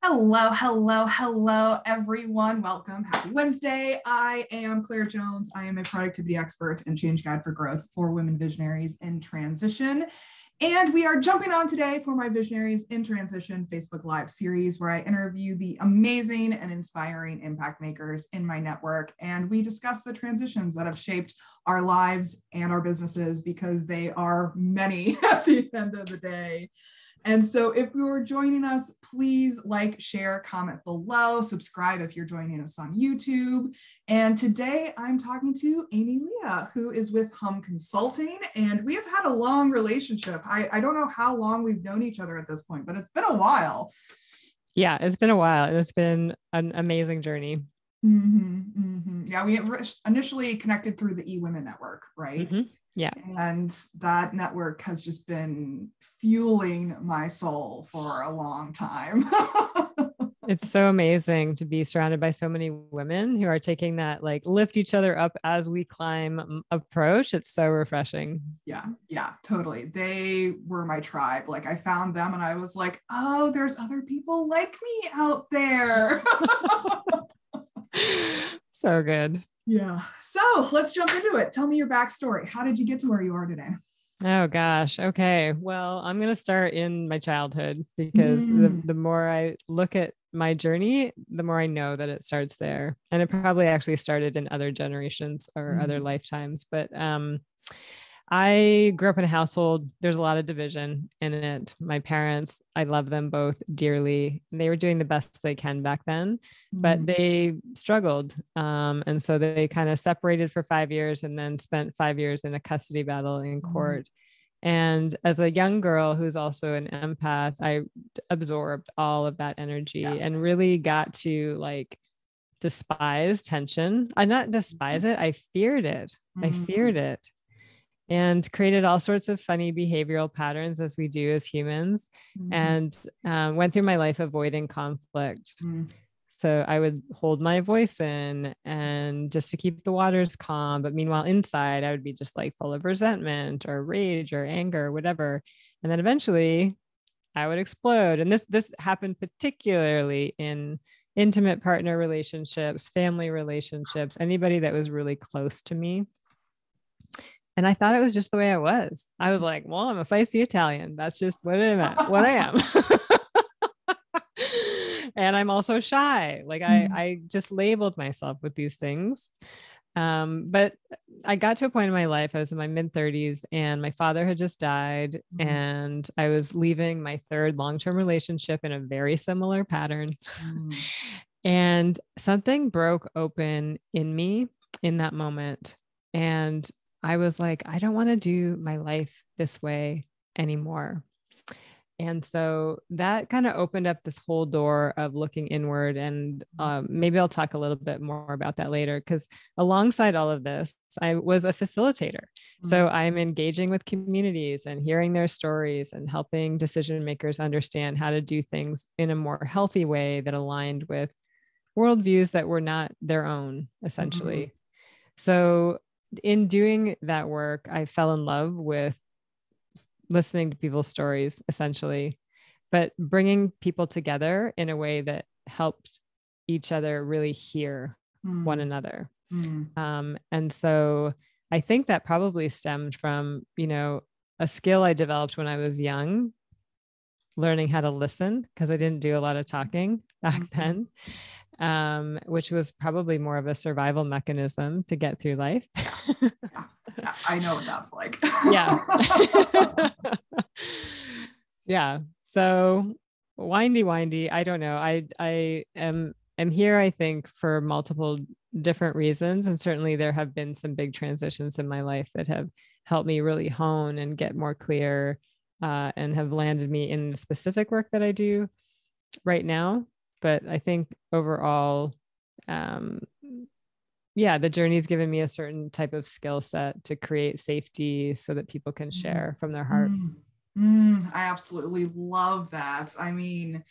Hello, hello, hello, everyone. Welcome. Happy Wednesday. I am Claire Jones. I am a productivity expert and change guide for growth for women visionaries in transition. And we are jumping on today for my Visionaries in Transition Facebook Live series, where I interview the amazing and inspiring impact makers in my network. And we discuss the transitions that have shaped our lives and our businesses, because they are many at the end of the day. And so if you're joining us, please like, share, comment below, subscribe if you're joining us on YouTube. And today I'm talking to Ame-Lia, who is with Hum Consulting. And we have had a long relationship. I don't know how long we've known each other at this point, but it's been a while. Yeah, it's been a while. It's been an amazing journey. Yeah, we initially connected through the EWomen Network, right? Yeah. And that network has just been fueling my soul for a long time. It's so amazing to be surrounded by so many women who are taking that like lift each other up as we climb approach. It's so refreshing. Yeah, totally. They were my tribe. Like, I found them and I was like, oh, there's other people like me out there. So good. Yeah. So let's jump into it. Tell me your backstory. How did you get to where you are today? Oh gosh. Okay. Well, I'm going to start in my childhood, because the more I look at my journey, the more I know that it starts there. And it probably actually started in other generations or other lifetimes. But I grew up in a household. There's a lot of division in it. My parents, I love them both dearly. They were doing the best they can back then, but they struggled. And so they kind of separated for 5 years and then spent 5 years in a custody battle in court. And as a young girl who's also an empath, I absorbed all of that energy and really got to like despise tension. I not despise it. I feared it. I feared it. And created all sorts of funny behavioral patterns, as we do as humans, and went through my life avoiding conflict. So I would hold my voice in and just to keep the waters calm. But meanwhile, inside, I would be just like full of resentment or rage or anger or whatever. And then eventually I would explode. And this happened particularly in intimate partner relationships, family relationships, anybody that was really close to me. And I thought it was just the way I was. I was like, well, I'm a feisty Italian. That's just what I am. And I'm also shy. Like I just labeled myself with these things. But I got to a point in my life, I was in my mid-30s and my father had just died. And I was leaving my third long-term relationship in a very similar pattern. And something broke open in me in that moment. And I was like, I don't want to do my life this way anymore. And so that kind of opened up this whole door of looking inward. And maybe I'll talk a little bit more about that later, because alongside all of this, I was a facilitator. So I'm engaging with communities and hearing their stories and helping decision makers understand how to do things in a more healthy way that aligned with worldviews that were not their own, essentially. So in doing that work, I fell in love with listening to people's stories, essentially, but bringing people together in a way that helped each other really hear one another. And so I think that probably stemmed from, a skill I developed when I was young, learning how to listen, because I didn't do a lot of talking back then. Which was probably more of a survival mechanism to get through life. Yeah, I know what that's like. Yeah. So windy. I don't know. I am here, I think, for multiple different reasons. And certainly there have been some big transitions in my life that have helped me really hone and get more clear, and have landed me in the specific work that I do right now. But I think overall, the journey's given me a certain type of skill set to create safety so that people can share from their heart. I absolutely love that. I mean,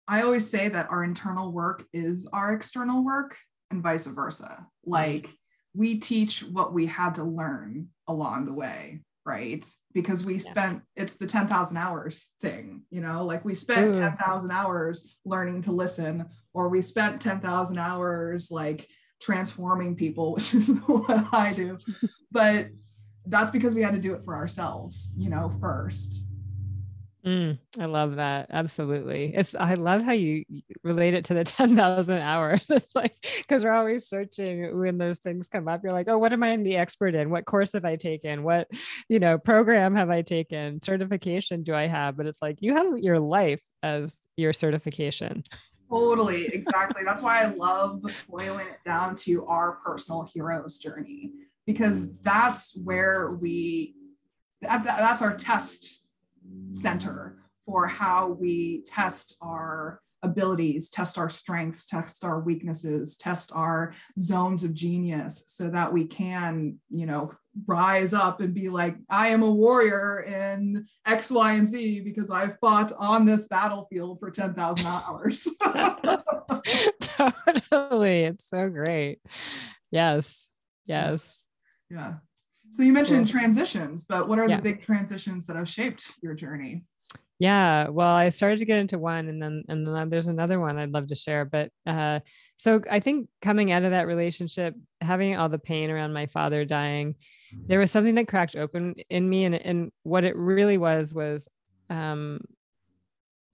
I always say that our internal work is our external work and vice versa. Like, we teach what we had to learn along the way. right? Because we spent, it's the 10,000 hours thing, you know, like we spent Ooh. 10,000 hours learning to listen, or we spent 10,000 hours like transforming people, which is what I do. But that's because we had to do it for ourselves, you know, first. I love that. Absolutely. I love how you relate it to the 10,000 hours. It's like, because we're always searching when those things come up. You're like, oh, what am I the expert in? What course have I taken? What, program have I taken? Certification do I have? But it's like, you have your life as your certification. Totally. Exactly. That's why I love boiling it down to our personal hero's journey, because that's where that's our test center for how we test our abilities, test our strengths, test our weaknesses, test our zones of genius, so that we can, rise up and be like, I am a warrior in X, Y, and Z because I fought on this battlefield for 10,000 hours. Totally. It's so great. Yes. Yes. Yeah. So you mentioned Cool. transitions, but what are the big transitions that have shaped your journey? Yeah, well, I started to get into one, and then there's another one I'd love to share. But so I think coming out of that relationship, having all the pain around my father dying, there was something that cracked open in me, and what it really was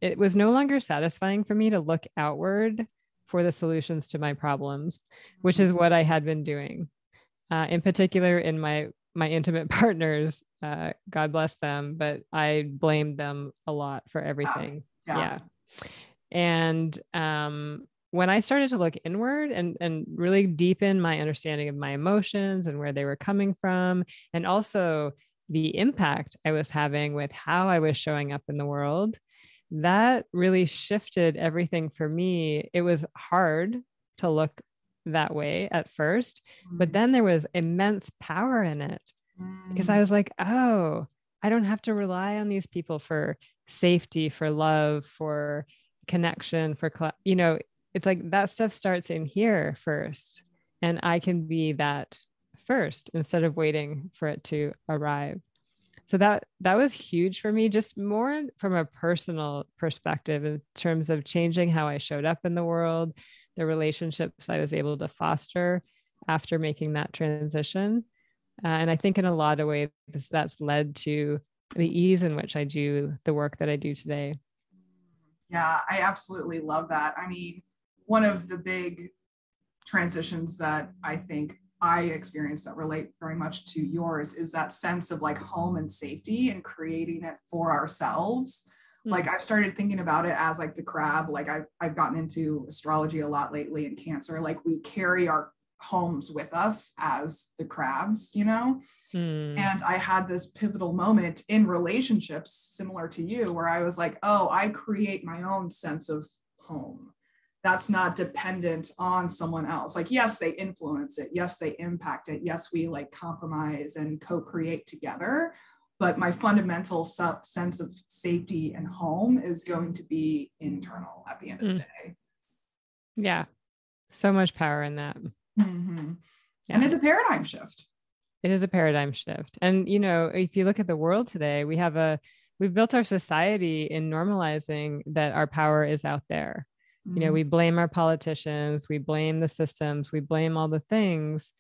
it was no longer satisfying for me to look outward for the solutions to my problems, which is what I had been doing, in particular in my intimate partners, God bless them, but I blamed them a lot for everything. Yeah. And when I started to look inward and really deepen my understanding of my emotions and where they were coming from, and also the impact I was having with how I was showing up in the world, that really shifted everything for me. It was hard to look that way at first, but then there was immense power in it, because I was like, oh, I don't have to rely on these people for safety, for love, for connection, it's like that stuff starts in here first, and I can be that first instead of waiting for it to arrive. So that was huge for me, just more from a personal perspective in terms of changing how I showed up in the world, the relationships I was able to foster after making that transition. And I think in a lot of ways, that's led to the ease in which I do the work that I do today. Yeah, I absolutely love that. I mean, one of the big transitions that I think I experienced that relate very much to yours is that sense of like home and safety and creating it for ourselves. Like I've started thinking about it as like the crab. Like I've gotten into astrology a lot lately in Cancer. Like we carry our homes with us as the crabs, And I had this pivotal moment in relationships similar to you, where I was like, oh, I create my own sense of home. That's not dependent on someone else. Like, yes, they influence it. Yes, they impact it. Yes, we like compromise and co-create together. But my fundamental sense of safety and home is going to be internal at the end of the day. Yeah. So much power in that. Mm-hmm. Yeah. And it's a paradigm shift. It is a paradigm shift. And, if you look at the world today, we've built our society in normalizing that our power is out there. We blame our politicians, we blame the systems, we blame all the things.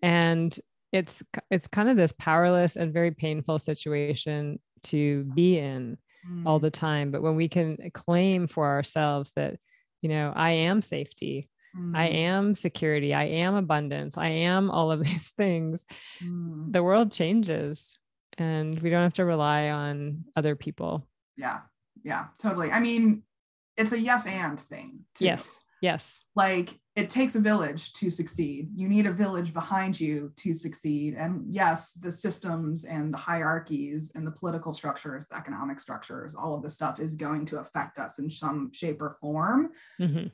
And it's kind of this powerless and very painful situation to be in all the time. But when we can claim for ourselves that, I am safety, I am security, I am abundance, I am all of these things, the world changes and we don't have to rely on other people. Yeah. Yeah, totally. I mean, it's a yes and thing too. Yes. Like it takes a village to succeed. You need a village behind you to succeed. And yes, the systems and the hierarchies and the political structures, the economic structures, all of this stuff is going to affect us in some shape or form,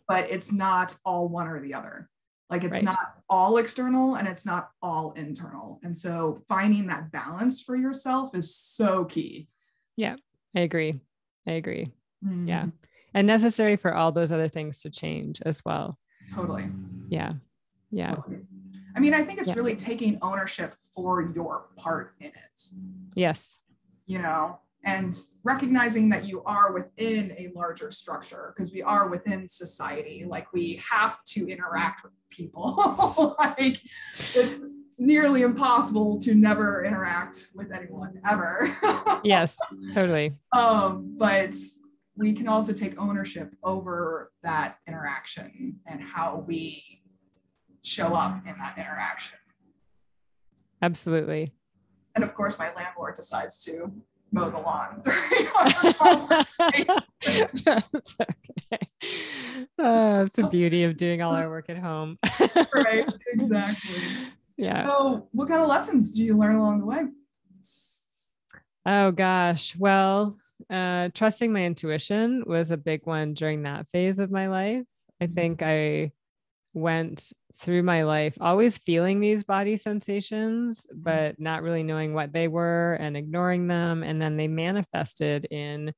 but it's not all one or the other. Like it's not all external and it's not all internal. And so finding that balance for yourself is so key. Yeah, I agree. Yeah. And necessary for all those other things to change as well. Totally. Yeah. Totally. I mean, I think it's really taking ownership for your part in it. Yes. You know, and recognizing that you are within a larger structure, because we are within society. Like, we have to interact with people. Like, it's nearly impossible to never interact with anyone ever. Yes, totally. But we can also take ownership over that interaction and how we show up in that interaction. Absolutely. And of course, my landlord decides to mow the lawn during our conversation. That's okay. It's the beauty of doing all our work at home. Right, exactly. Yeah. So what kind of lessons do you learn along the way? Oh gosh. Well, trusting my intuition was a big one during that phase of my life. I think I went through my life always feeling these body sensations, but not really knowing what they were and ignoring them. And then they manifested in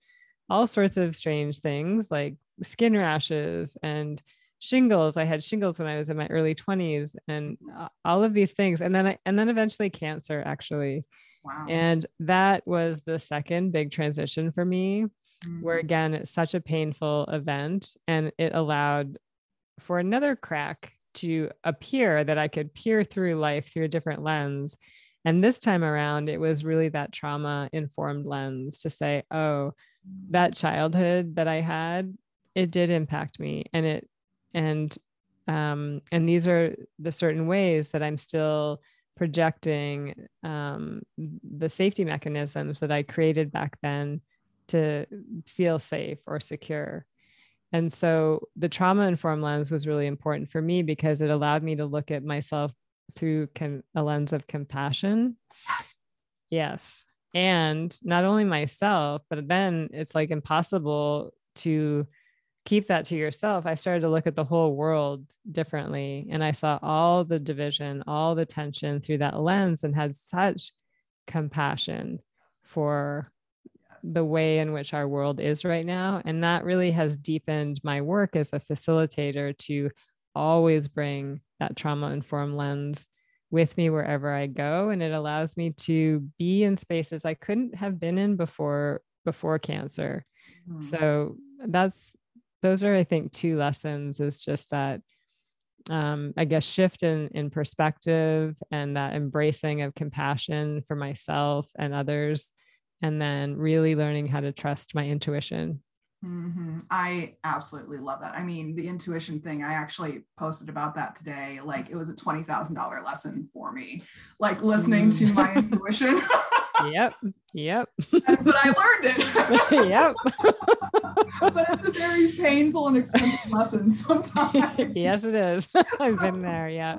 all sorts of strange things like skin rashes and shingles. I had shingles when I was in my early 20s and all of these things. And then eventually cancer, actually. Wow. And that was the second big transition for me, where again, it's such a painful event, and it allowed for another crack to appear, that I could peer through life through a different lens. And this time around, it was really that trauma informed lens to say, oh, that childhood that I had, it did impact me. And these are the certain ways that I'm still projecting the safety mechanisms that I created back then to feel safe or secure. And so the trauma informed lens was really important for me because it allowed me to look at myself through a lens of compassion. Yes. And not only myself, but then it's like impossible to keep that to yourself. I started to look at the whole world differently. And I saw all the division, all the tension through that lens, and had such compassion for the way in which our world is right now. And that really has deepened my work as a facilitator to always bring that trauma-informed lens with me wherever I go. And it allows me to be in spaces I couldn't have been in before cancer. So those are, I think, two lessons, is just that, I guess, shift in perspective and that embracing of compassion for myself and others. And then really learning how to trust my intuition. I absolutely love that. I mean, the intuition thing, I actually posted about that today. Like, it was a $20,000 lesson for me, like listening to my intuition. Yep. But I learned it. Yep. But it's a very painful and expensive lesson sometimes. Yes, it is. I've been there. Yeah.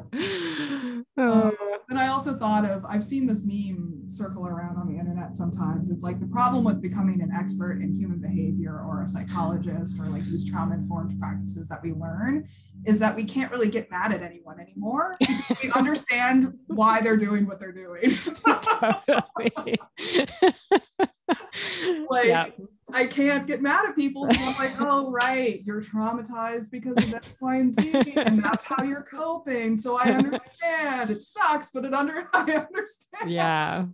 And I also thought of, I've seen this meme circle around on the internet sometimes. It's like, the problem with becoming an expert in human behavior or a psychologist or like these trauma-informed practices that we learn is that we can't really get mad at anyone anymore because we understand why they're doing what they're doing. Totally. Like, yeah. I can't get mad at people because I'm like, oh, right, you're traumatized because of X, Y, and Z, and that's how you're coping. So I understand. It sucks, but I understand. Yeah,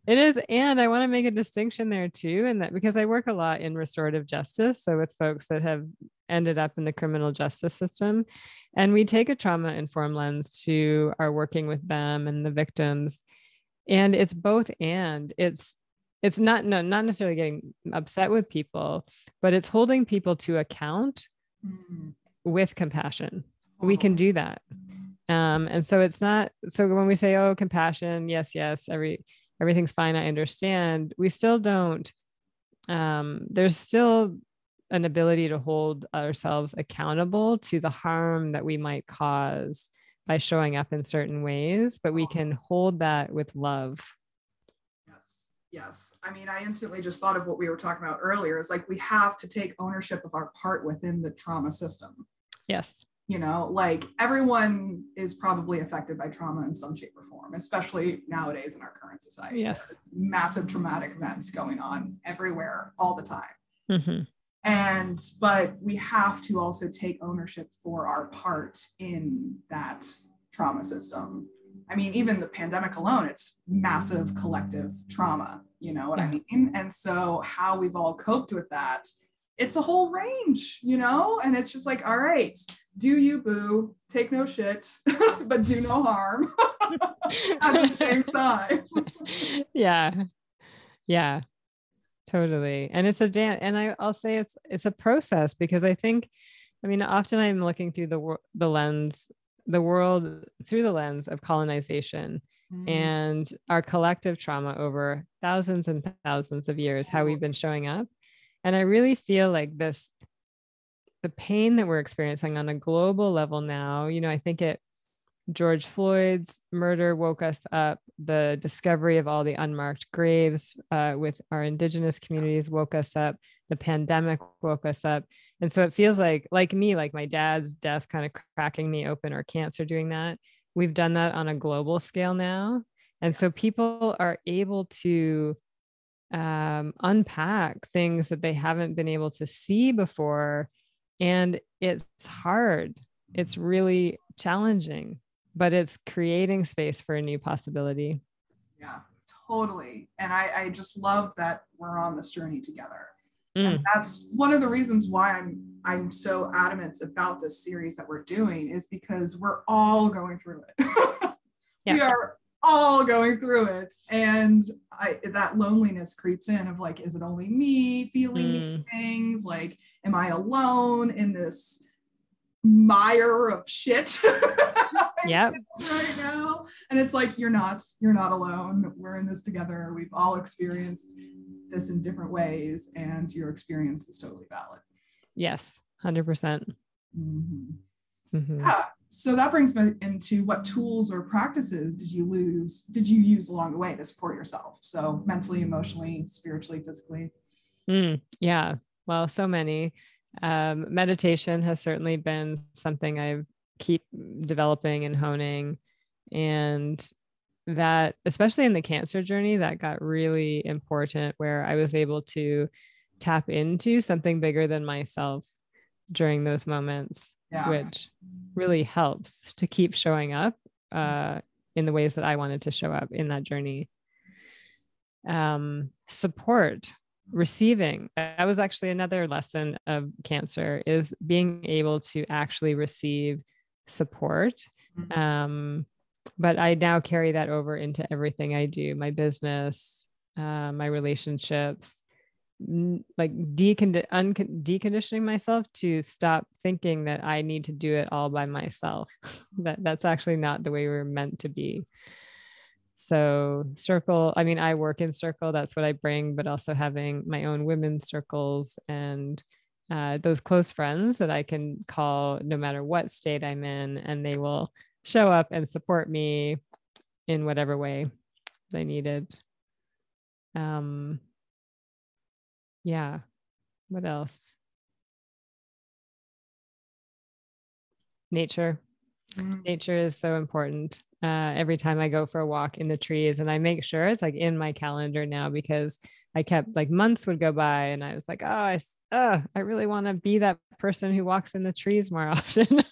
it is. And I want to make a distinction there too, and that because I work a lot in restorative justice, so with folks that have ended up in the criminal justice system, and we take a trauma-informed lens to our working with them and the victims, and it's both. And it's not necessarily getting upset with people, but it's holding people to account with compassion. We can do that. And so it's not, so when we say, oh, compassion, yes, everything's fine, I understand, we still don't, there's still an ability to hold ourselves accountable to the harm that we might cause by showing up in certain ways, but we can hold that with love. Yes. I mean, I instantly just thought of what we were talking about earlier. Is like, we have to take ownership of our part within the trauma system. Yes. You know, like, everyone is probably affected by trauma in some shape or form, especially nowadays in our current society. Yes. There's massive traumatic events going on everywhere all the time. But we have to also take ownership for our part in that trauma system. I mean, even the pandemic alone, it's massive collective trauma, you know what I mean? And so how we've all coped with that, it's a whole range, you know? And it's just like, all right, do you, boo, take no shit, but do no harm at the same time. Yeah, totally. And it's a dance. And I'll say it's a process, because I think, I mean, often I'm looking through the world through the lens of colonization and our collective trauma over thousands and thousands of years, how we've been showing up. And I really feel like the pain that we're experiencing on a global level now, you know, I think George Floyd's murder woke us up. The discovery of all the unmarked graves with our Indigenous communities woke us up. The pandemic woke us up. And so it feels like my dad's death kind of cracking me open, or cancer doing that. We've done that on a global scale now. And so people are able to unpack things that they haven't been able to see before. And it's hard. It's really challenging, but it's creating space for a new possibility. Yeah, totally. And I just love that we're on this journey together. And that's one of the reasons why I'm so adamant about this series that we're doing, is because we're all going through it. We are all going through it. And that loneliness creeps in of like, is it only me feeling these things? Like, am I alone in this mire of shit right now? And it's like, you're not alone. We're in this together. We've all experienced this in different ways, and your experience is totally valid. Yes, 100%. Yeah. So that brings me into, what tools or practices did you use along the way to support yourself? So mentally, emotionally, spiritually, physically. Yeah. Well, so many. Meditation has certainly been something I've keep developing and honing, and that, especially in the cancer journey, that got really important, where I was able to tap into something bigger than myself during those moments, which really helps to keep showing up in the ways that I wanted to show up in that journey. Support, receiving. That was actually another lesson of cancer, is being able to actually receive support. But I now carry that over into everything I do, my business, my relationships, like deconditioning myself to stop thinking that I need to do it all by myself. That's actually not the way we're meant to be. So circle, I mean, I work in circle, that's what I bring, but also having my own women's circles and those close friends that I can call no matter what state I'm in, and they will show up and support me in whatever way they needed. Yeah. What else? Nature. Nature is so important. Every time I go for a walk in the trees, and I make sure it's like in my calendar now, because I kept, like, months would go by and I was like, I really want to be that person who walks in the trees more often.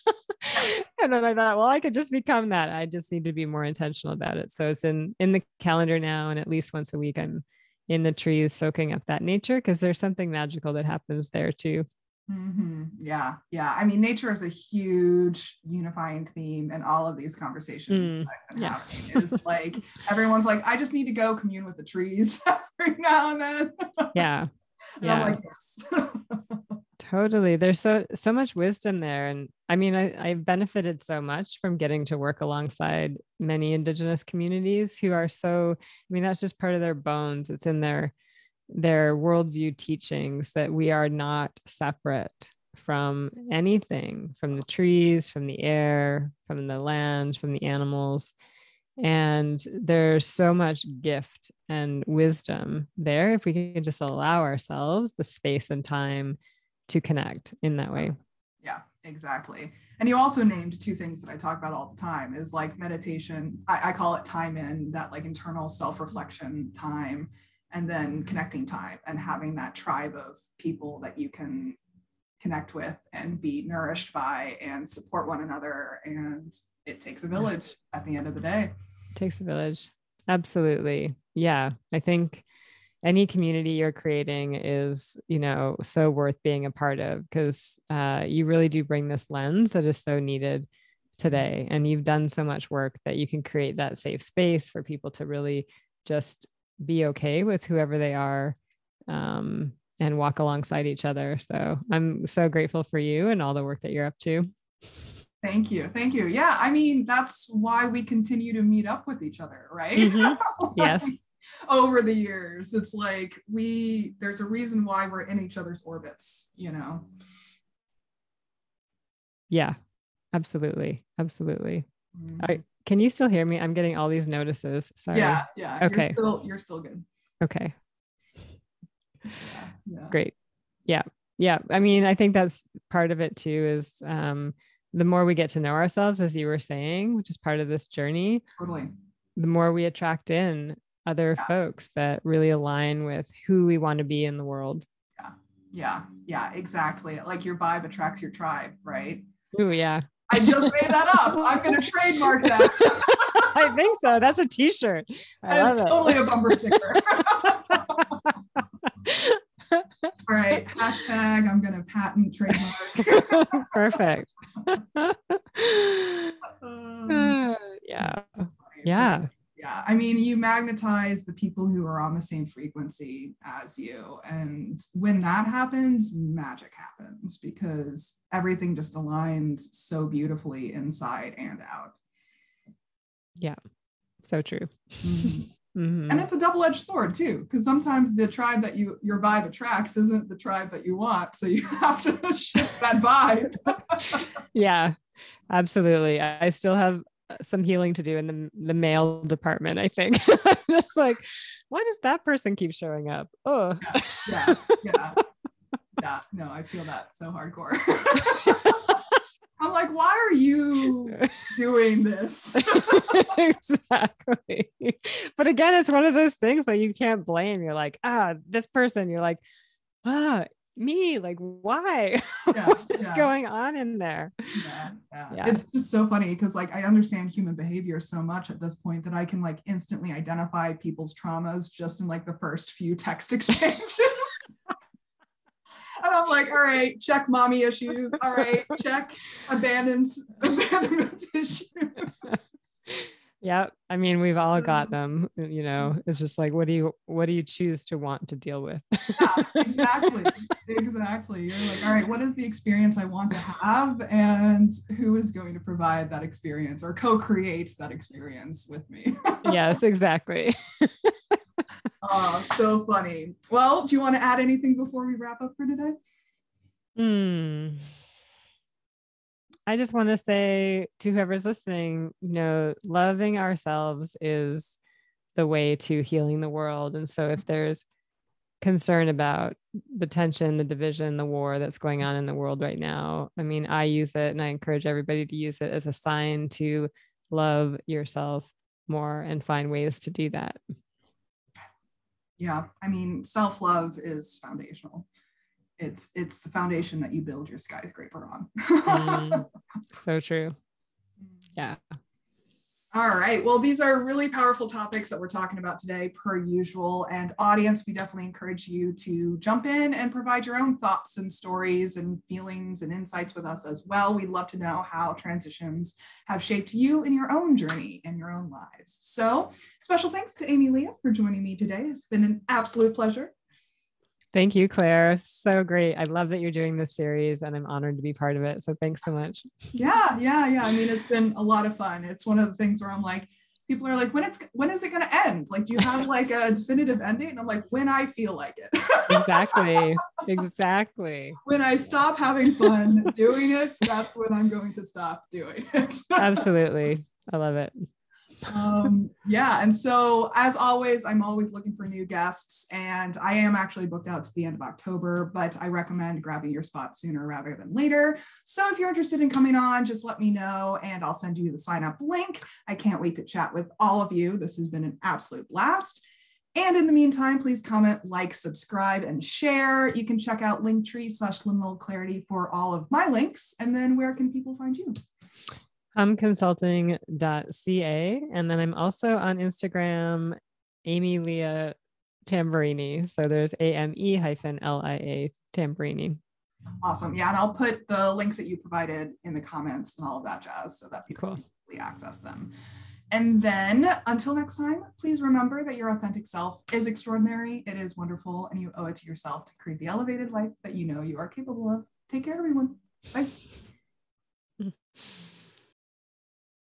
And then I thought, well, I could just become that. I just need to be more intentional about it. So it's in the calendar now, and at least once a week I'm in the trees soaking up that nature, because there's something magical that happens there too. Yeah. I mean, nature is a huge unifying theme in all of these conversations that I've been having. It's like, everyone's like, I just need to go commune with the trees every now and then. Yeah. I'm like, yes. Totally. There's so much wisdom there. And I mean, I've benefited so much from getting to work alongside many Indigenous communities who are that's just part of their bones. It's in their worldview teachings that we are not separate from anything, from the trees, from the air, from the land, from the animals. And there's so much gift and wisdom there if we can just allow ourselves the space and time to connect in that way. Yeah, exactly. And you also named two things that I talk about all the time, is like meditation. I call it time in, that like internal self-reflection time, and then connecting time, and having that tribe of people that you can connect with and be nourished by and support one another. And it takes a village at the end of the day. It takes a village. Absolutely. Yeah. I think any community you're creating is, so worth being a part of, because you really do bring this lens that is so needed today. And you've done so much work that you can create that safe space for people to really just be okay with whoever they are, and walk alongside each other. So I'm so grateful for you and all the work that you're up to. Thank you. Thank you. Yeah. I mean, that's why we continue to meet up with each other, right? Mm-hmm. Yes. Over the years, it's like there's a reason why we're in each other's orbits, Yeah, absolutely. Absolutely. Mm-hmm. Can you still hear me? I'm getting all these notices. Sorry. Yeah. Okay. You're still good. Okay. Yeah. Great. Yeah. I mean, I think that's part of it too, is the more we get to know ourselves, as you were saying, which is part of this journey, totally, the more we attract in other folks that really align with who we want to be in the world. Yeah, exactly. Like your vibe attracts your tribe, right? Oh, yeah. I just made that up. I'm going to trademark that. I think so. That's a t-shirt. It's totally a bumper sticker. All right. Hashtag, I'm going to patent trademark. Perfect. Yeah. I mean, you magnetize the people who are on the same frequency as you. And when that happens, magic happens, because everything just aligns so beautifully inside and out. Yeah. So true. Mm-hmm. Mm-hmm. And it's a double-edged sword too, because sometimes the tribe that your vibe attracts isn't the tribe that you want. So you have to shift that vibe. Yeah, absolutely. I still have some healing to do in the male department, I think. Just like, why does that person keep showing up? Oh, yeah. No, I feel that so hardcore. I'm like, why are you doing this? Exactly. But again, it's one of those things that you can't blame. You're like, this person. You're like, me, like, why? What's going on in there? Yeah. It's just so funny, because like I understand human behavior so much at this point that I can like instantly identify people's traumas just in like the first few text exchanges. And I'm like, all right, check mommy issues. All right, check abandonment issues. Yeah, I mean, we've all got them. It's just like, what do you choose to want to deal with? Yeah, exactly. You're like, all right, what is the experience I want to have, and who is going to provide that experience or co-create that experience with me? Yes, exactly. Oh, so funny. Well, do you want to add anything before we wrap up for today? I just want to say to whoever's listening, loving ourselves is the way to healing the world. And so if there's concern about the tension, the division, the war that's going on in the world right now, I mean, I use it, and I encourage everybody to use it as a sign to love yourself more and find ways to do that. Yeah, I mean, self-love is foundational. It's the foundation that you build your skyscraper on. So true. Yeah. All right. Well, these are really powerful topics that we're talking about today, per usual. And audience, we definitely encourage you to jump in and provide your own thoughts and stories and feelings and insights with us as well. We'd love to know how transitions have shaped you in your own journey and your own lives. So special thanks to Ame-Lia for joining me today. It's been an absolute pleasure. Thank you, Claire. So great. I love that you're doing this series, and I'm honored to be part of it. So thanks so much. Yeah. I mean, it's been a lot of fun. It's one of the things where I'm like, people are like, when is it going to end? Like, do you have like a definitive end date? And I'm like, when I feel like it. Exactly. When I stop having fun doing it, that's when I'm going to stop doing it. Absolutely. I love it. And so as always, I'm always looking for new guests, and I am actually booked out to the end of October, but I recommend grabbing your spot sooner rather than later. So if you're interested in coming on, just let me know and I'll send you the sign up link. I can't wait to chat with all of you. This has been an absolute blast. And in the meantime, please comment, like, subscribe, and share. You can check out Linktree/Liminal Clarity for all of my links. And then where can people find you? Consulting.ca. And then I'm also on Instagram, Ame-Lia Tamburrini. So there's AME-LIA Tamburrini. Awesome. Yeah. And I'll put the links that you provided in the comments and all of that jazz so that people can easily access them. And then until next time, please remember that your authentic self is extraordinary. It is wonderful. And you owe it to yourself to create the elevated life that you know you are capable of. Take care, everyone. Bye.